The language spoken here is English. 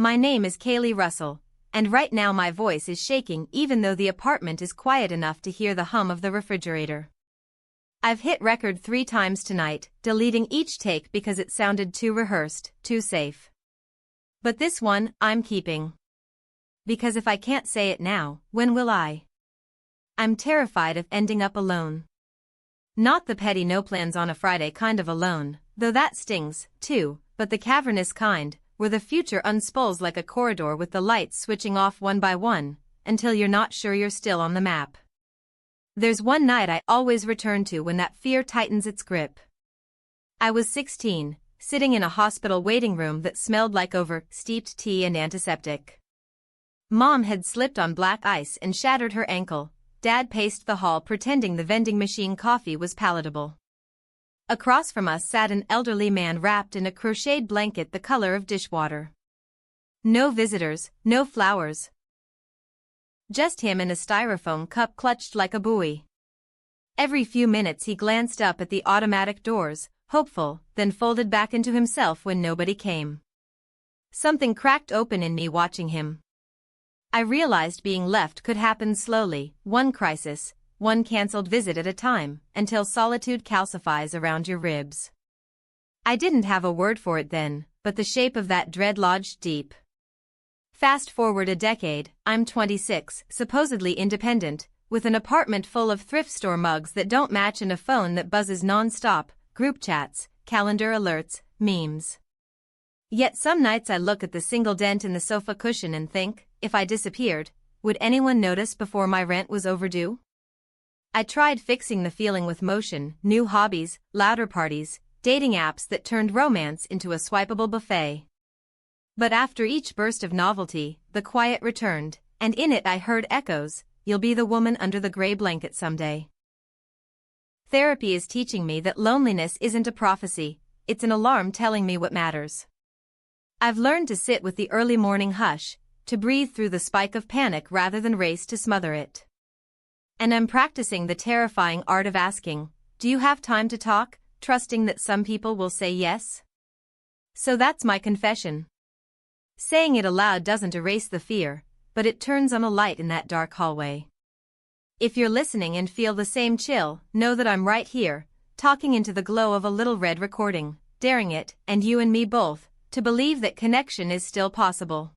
My name is Kaylee Russell, and right now my voice is shaking even though the apartment is quiet enough to hear the hum of the refrigerator. I've hit record 3 times tonight, deleting each take because it sounded too rehearsed, too safe. But this one, I'm keeping. Because if I can't say it now, when will I? I'm terrified of ending up alone. Not the petty no plans on a Friday kind of alone, though that stings, too, but the cavernous kind, where the future unspools like a corridor with the lights switching off one by one, until you're not sure you're still on the map. There's one night I always return to when that fear tightens its grip. I was 16, sitting in a hospital waiting room that smelled like over-steeped tea and antiseptic. Mom had slipped on black ice and shattered her ankle. Dad paced the hall pretending the vending machine coffee was palatable. Across from us sat an elderly man wrapped in a crocheted blanket the color of dishwater. No visitors, no flowers. Just him and a styrofoam cup clutched like a buoy. Every few minutes he glanced up at the automatic doors, hopeful, then folded back into himself when nobody came. Something cracked open in me watching him. I realized being left could happen slowly, one crisis, one cancelled visit at a time, until solitude calcifies around your ribs. I didn't have a word for it then, but the shape of that dread lodged deep. Fast forward a decade, I'm 26, supposedly independent, with an apartment full of thrift store mugs that don't match and a phone that buzzes non-stop, group chats, calendar alerts, memes. Yet some nights I look at the single dent in the sofa cushion and think, if I disappeared, would anyone notice before my rent was overdue? I tried fixing the feeling with motion, new hobbies, louder parties, dating apps that turned romance into a swipeable buffet. But after each burst of novelty, the quiet returned, and in it I heard echoes, "You'll be the woman under the gray blanket someday." Therapy is teaching me that loneliness isn't a prophecy, it's an alarm telling me what matters. I've learned to sit with the early morning hush, to breathe through the spike of panic rather than race to smother it. And I'm practicing the terrifying art of asking, "Do you have time to talk?" trusting that some people will say yes. So that's my confession. Saying it aloud doesn't erase the fear, but it turns on a light in that dark hallway. If you're listening and feel the same chill, know that I'm right here, talking into the glow of a little red recording, daring it, and you and me both, to believe that connection is still possible.